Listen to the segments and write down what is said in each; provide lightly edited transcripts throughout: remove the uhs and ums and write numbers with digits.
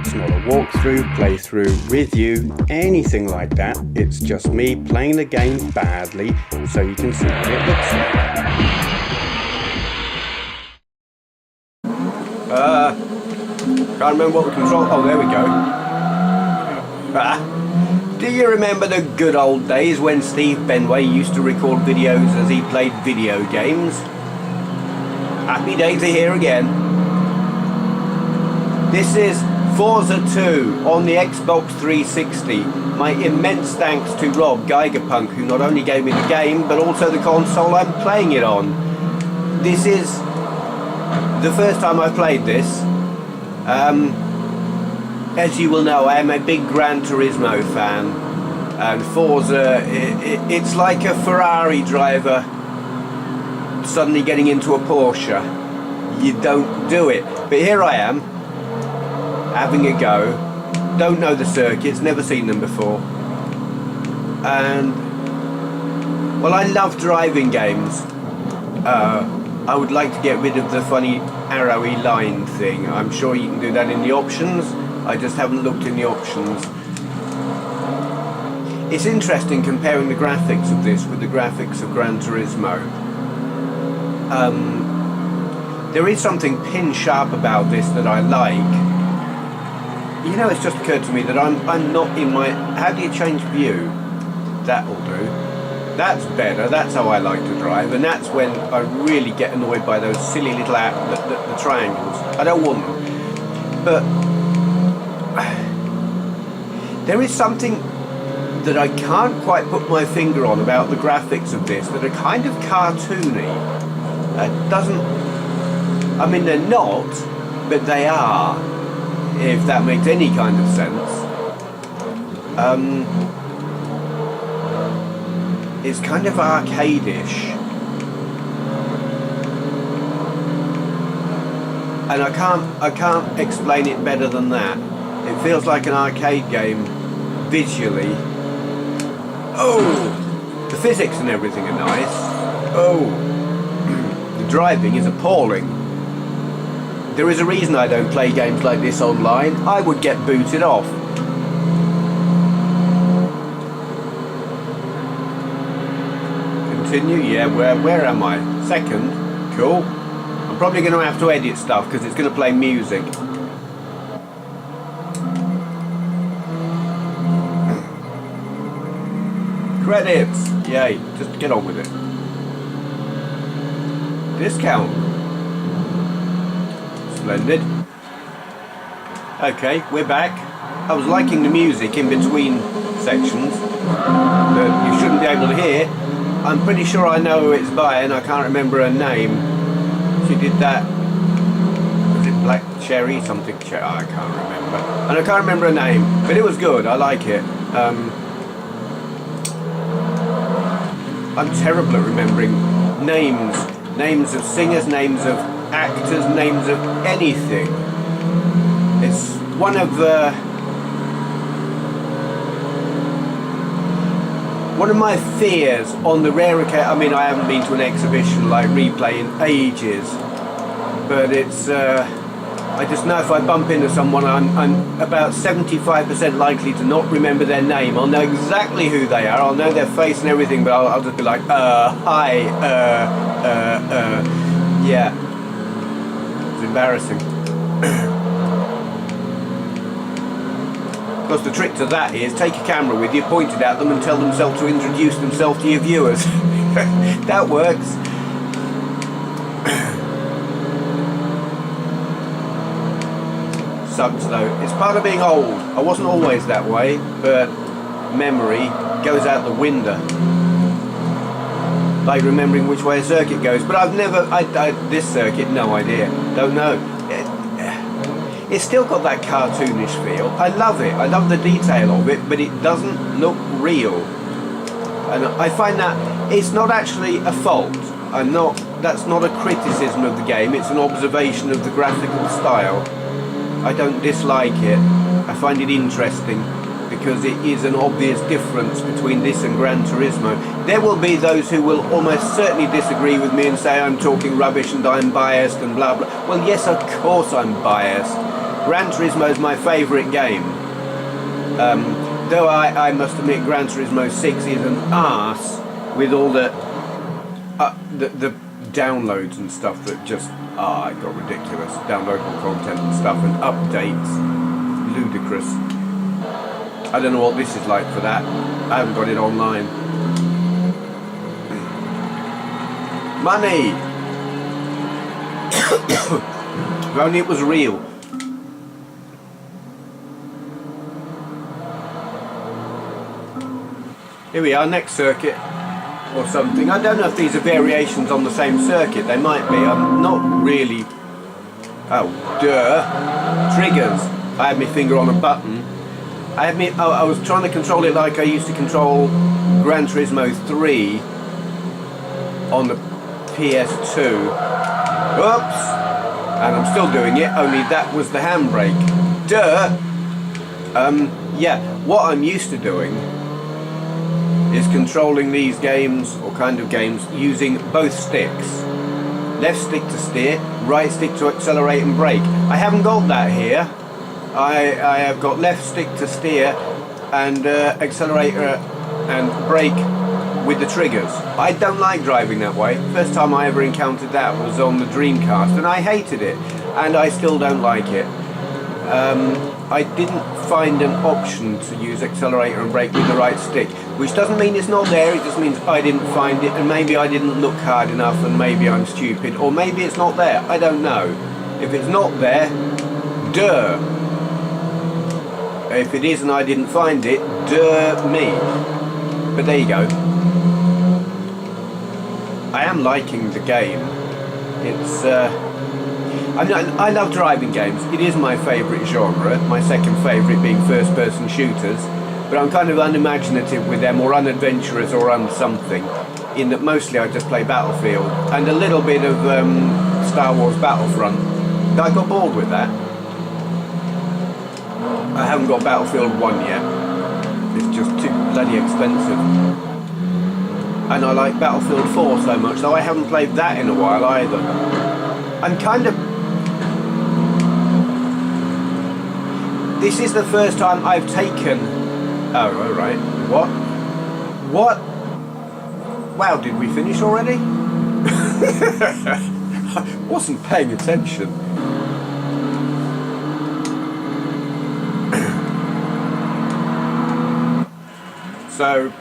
It's not a walkthrough, playthrough, review, anything like that. It's just me playing the game badly so you can see what it looks like. Can't remember what the control... Oh, there we go. Do you remember the good old days when Steve Benway used to record videos as he played video games? Happy days are here again. This is Forza 2 on the Xbox 360. My immense thanks to Rob Geigerpunk, who not only gave me the game, but also the console I'm playing it on. This is the first time I've played this. As you will know, I am a big Gran Turismo fan, and Forza, it's like a Ferrari driver suddenly getting into a Porsche. You don't do it. But here I am, having a go. Don't know the circuits, never seen them before. And, well, I love driving games. I would like to get rid of the funny arrowy line thing. I'm sure you can do that in the options. I just haven't looked in the options. It's interesting comparing the graphics of this with the graphics of Gran Turismo. There is something pin sharp about this that I like. You know, it's just occurred to me that I'm not in my... How do you change view? That'll do. That's better, that's how I like to drive, and that's when I really get annoyed by those silly little the triangles. I don't want them. But there is something that I can't quite put my finger on about the graphics of this that are kind of cartoony. Doesn't... I mean, they're not, but they are, if that makes any kind of sense. It's kind of arcade-ish. And I can't explain it better than that. It feels like an arcade game visually. Oh! The physics and everything are nice. Oh! The driving is appalling. There is a reason I don't play games like this online. I would get booted off. Continue? Yeah, where am I? Second? Cool. I'm probably going to have to edit stuff because it's going to play music. Credits! Yay, just get on with it. Discount. Splendid. Okay, we're back. I was liking the music in between sections that you shouldn't be able to hear. I'm pretty sure I know who it's by, and I can't remember her name. She did that. Was it Black Cherry? Something Cherry? I can't remember. And I can't remember her name, but it was good. I like it. I'm terrible at remembering names. Names of singers, names of actors, names of anything. It's one of my fears on the rare occasion. I mean, I haven't been to an exhibition like Replay in ages, but it's I just know if I bump into someone, I'm about 75% likely to not remember their name. I'll know exactly who they are, I'll know their face and everything, but I'll just be like, hi, yeah. It's embarrassing. Of course, the trick to that is take a camera with you, point it at them and tell them to introduce themselves to your viewers. That works. Sucks though. It's part of being old. I wasn't always that way, but memory goes out the window. Like remembering which way a circuit goes. But I've never... this circuit, no idea. Don't know. It's still got that cartoonish feel. I love it. I love the detail of it, but it doesn't look real. And I find that it's not actually a fault. That's not a criticism of the game. It's an observation of the graphical style. I don't dislike it. I find it interesting because it is an obvious difference between this and Gran Turismo. There will be those who will almost certainly disagree with me and say I'm talking rubbish and I'm biased and blah blah. Well, yes, of course I'm biased. Gran Turismo is my favourite game. Though I must admit Gran Turismo 6 is an arse with all the downloads and stuff that just, it got ridiculous. Downloadable content and stuff and updates. Ludicrous. I don't know what this is like for that. I haven't got it online. Money! If only it was real. Here we are, next circuit or something. I don't know if these are variations on the same circuit. They might be. I'm not really... Oh, duh. Triggers. I had my finger on a button. I was trying to control it like I used to control Gran Turismo 3 on the PS2. Oops! And I'm still doing it, only that was the handbrake. Duh! Yeah, what I'm used to doing is controlling these games, or kind of games, using both sticks. Left stick to steer, right stick to accelerate and brake. I haven't got that here. I have got left stick to steer and accelerator and brake with the triggers. I don't like driving that way. First time I ever encountered that was on the Dreamcast and I hated it, and I still don't like it. I didn't find an option to use accelerator and brake with the right stick, which doesn't mean it's not there, it just means I didn't find it, and maybe I didn't look hard enough, and maybe I'm stupid, or maybe it's not there. I don't know. If it's not there, duh. If it is and I didn't find it, duh me. But there you go. I am liking the game. It's I love driving games. It is my favourite genre, my second favourite being first-person shooters, but I'm kind of unimaginative with them, or unadventurous, or something, in that mostly I just play Battlefield, and a little bit of Star Wars Battlefront. I got bored with that. I haven't got Battlefield 1 yet. It's just too bloody expensive. And I like Battlefield 4 so much, though I haven't played that in a while either. I'm kind of... This is the first time I've taken... Oh, alright. What? What? Wow, did we finish already? I wasn't paying attention. So,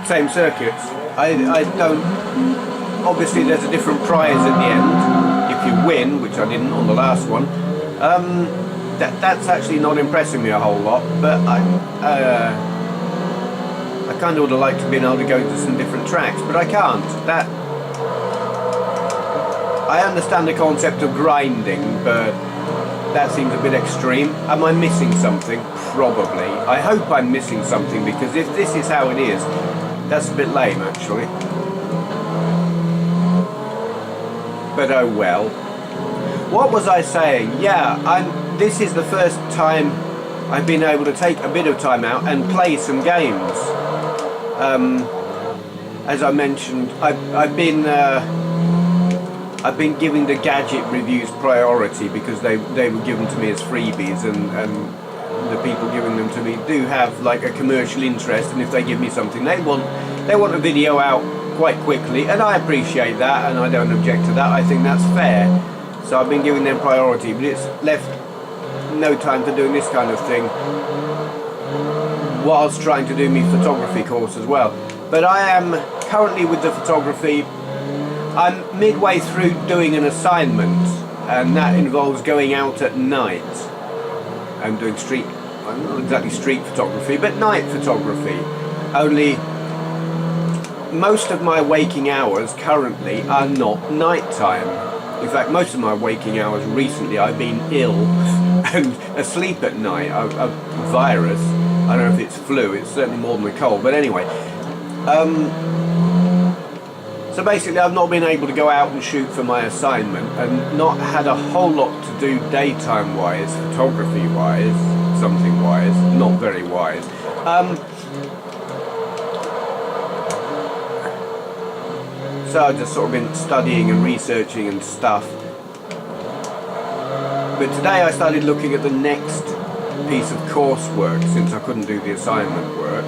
same circuits. I don't... Obviously there's a different prize at the end. If you win, which I didn't on the last one. That's actually not impressing me a whole lot, but I kind of would have liked to have been able to go to some different tracks, but I can't. I understand the concept of grinding, but that seems a bit extreme. Am I missing something? Probably. I hope I'm missing something, because if this is how it is, that's a bit lame actually. But oh well. What was I saying? Yeah, this is the first time I've been able to take a bit of time out and play some games. As I mentioned, I've been giving the gadget reviews priority because they were given to me as freebies, and the people giving them to me do have like a commercial interest, and if they give me something, they want a video out quite quickly, and I appreciate that, and I don't object to that. I think that's fair. So I've been giving them priority, but it's left no time for doing this kind of thing whilst trying to do my photography course as well. But I am currently with the photography. I'm midway through doing an assignment, and that involves going out at night. I'm doing not exactly street photography, but night photography. Only most of my waking hours currently are not nighttime. In fact, most of my waking hours recently I've been ill and asleep at night. A virus. I don't know if it's flu, it's certainly more than a cold, but anyway. So basically I've not been able to go out and shoot for my assignment, and not had a whole lot to do daytime wise, photography wise, something wise, not very wise. So I've just sort of been studying and researching and stuff. But today I started looking at the next piece of coursework since I couldn't do the assignment work,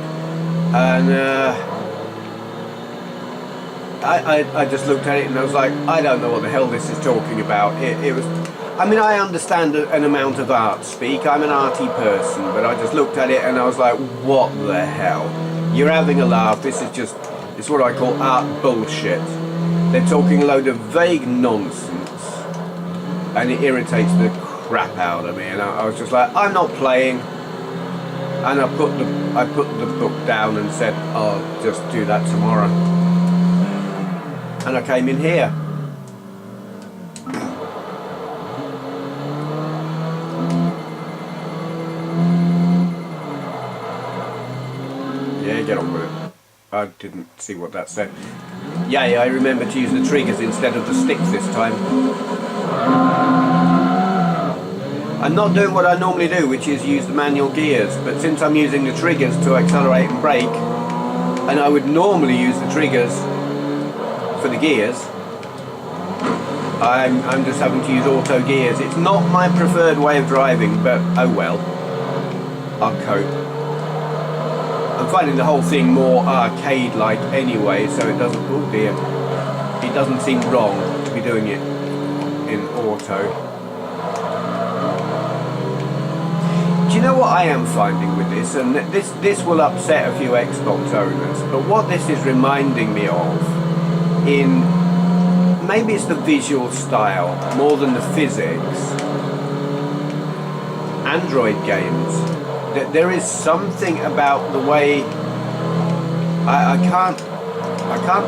and I just looked at it and I was like, I don't know what the hell this is talking about. It was, I mean, I understand an amount of art speak, I'm an arty person, but I just looked at it and I was like, what the hell? You're having a laugh, this is just, it's what I call art bullshit. They're talking a load of vague nonsense, and it irritates the crap out of me, and I was just like, I'm not playing. And I put the book down and said, I'll just do that tomorrow. And I came in here. Yeah, get on with it. I didn't see what that said. Yeah, I remember to use the triggers instead of the sticks this time. I'm not doing what I normally do, which is use the manual gears, but since I'm using the triggers to accelerate and brake, and I would normally use the triggers for the gears, I'm just having to use auto gears. It's not my preferred way of driving, but oh well, I'll cope. I'm finding the whole thing more arcade-like anyway, so it doesn't, oh dear, it doesn't seem wrong to be doing it in auto. Do you know what I am finding with this? And this will upset a few Xbox owners, but what this is reminding me of, in maybe it's the visual style more than the physics, Android games. There is something about the way I can't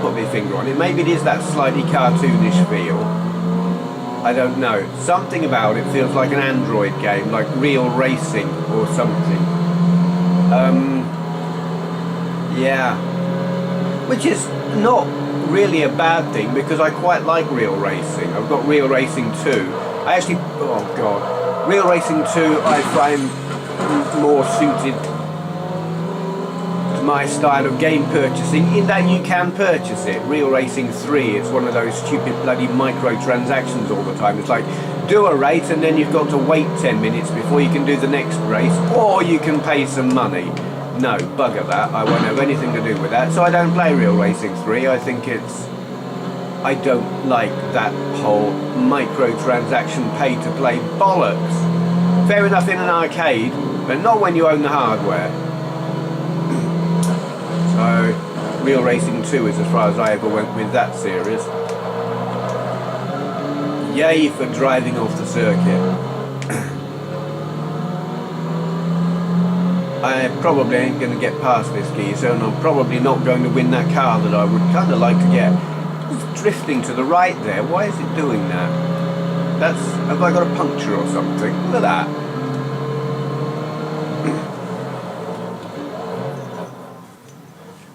put my finger on it. Maybe it is that slightly cartoonish feel. I don't know. Something about it feels like an Android game, like Real Racing or something. Yeah. Which is not really a bad thing, because I quite like Real Racing. I've got Real Racing 2. I actually, oh god. Real Racing 2 I find more suited to my style of game purchasing, in that you can purchase it. Real Racing 3, it's one of those stupid bloody microtransactions all the time. It's like, do a race and then you've got to wait 10 minutes before you can do the next race, or you can pay some money. No, bugger that, I won't have anything to do with that, so I don't play Real Racing 3. I think I don't like that whole microtransaction pay-to-play bollocks. Fair enough in an arcade, but not when you own the hardware. So, Real Racing 2 is as far as I ever went with that series. Yay for driving off the circuit. I probably ain't going to get past this geezer, and I'm probably not going to win that car that I would kind of like to get. It's drifting to the right there. Why is it doing that? Have I got a puncture or something? Look at that.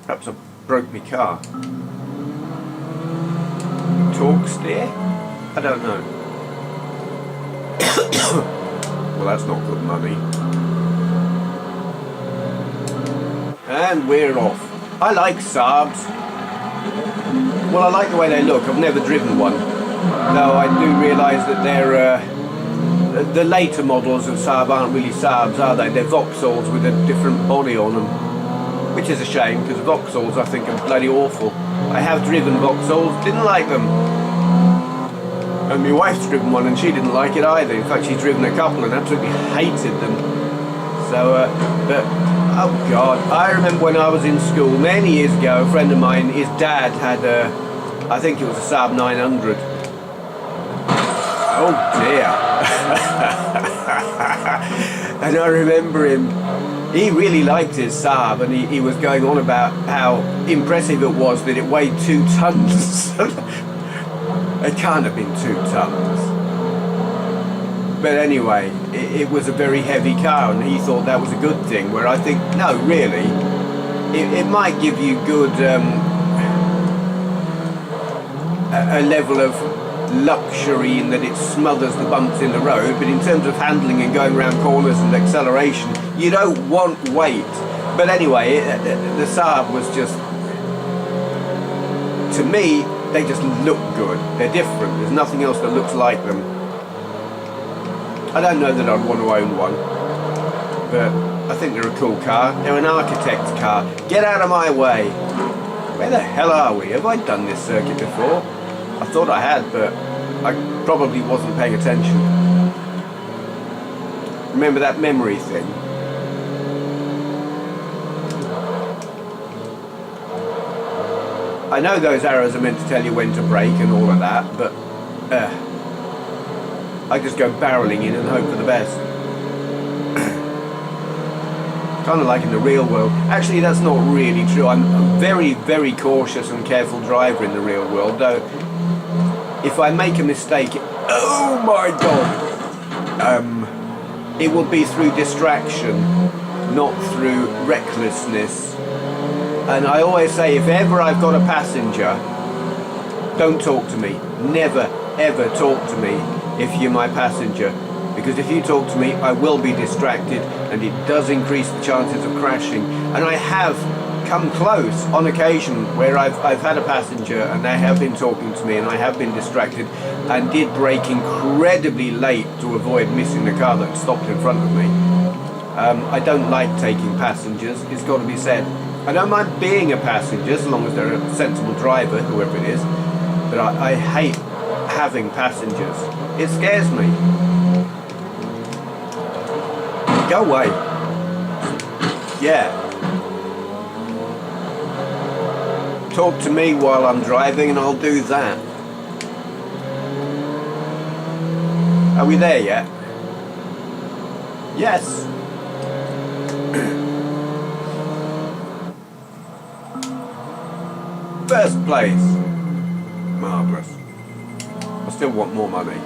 Perhaps I broke my car. Torque steer? I don't know. Well, that's not good money. And we're off. I like Saabs. Well, I like the way they look. I've never driven one. Though I do realise that they're the later models of Saab aren't really Saabs, are they? They're Vauxhalls with a different body on them, which is a shame, because Vauxhalls I think are bloody awful. I have driven Vauxhalls, didn't like them, and my wife's driven one and she didn't like it either. In fact, she's driven a couple and absolutely hated them. So, but oh god, I remember when I was in school many years ago, a friend of mine, his dad had I think it was a Saab 900. Oh dear. And I remember him, he really liked his Saab, and he was going on about how impressive it was that it weighed 2 tons. It can't have been 2 tons. But anyway, it was a very heavy car, and he thought that was a good thing, where I think, no, really, it might give you good, a level of luxury in that it smothers the bumps in the road, but in terms of handling and going around corners and acceleration, you don't want weight. But anyway, the Saab was just, to me, they just look good. They're different. There's nothing else that looks like them. I don't know that I'd want to own one, but I think they're a cool car. They're an architect's car. Get out of my way! Where the hell are we? Have I done this circuit before? I thought I had, but I probably wasn't paying attention. Remember that memory thing? I know those arrows are meant to tell you when to brake and all of that, but I just go barreling in and hope for the best. Kind of like in the real world. Actually, that's not really true. I'm a very, very cautious and careful driver in the real world, though if I make a mistake, oh my god, it will be through distraction, not through recklessness. And I always say, if ever I've got a passenger, don't talk to me. Never, ever talk to me if you're my passenger. Because if you talk to me, I will be distracted, and it does increase the chances of crashing. And I have come close on occasion where I've had a passenger and they have been talking to me and I have been distracted and did brake incredibly late to avoid missing the car that stopped in front of me. I don't like taking passengers, it's got to be said. I don't mind being a passenger as long as they're a sensible driver, whoever it is, but I hate having passengers. It scares me. Go away. Yeah. Talk to me while I'm driving and I'll do that. Are we there yet? Yes. First place. Marvellous. I still want more money.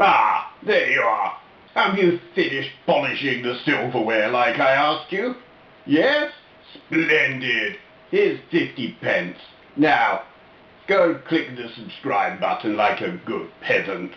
Ah, there you are. Have you finished polishing the silverware like I asked you? Yes? Splendid. Here's 50 pence. Now, go and click the subscribe button like a good peasant.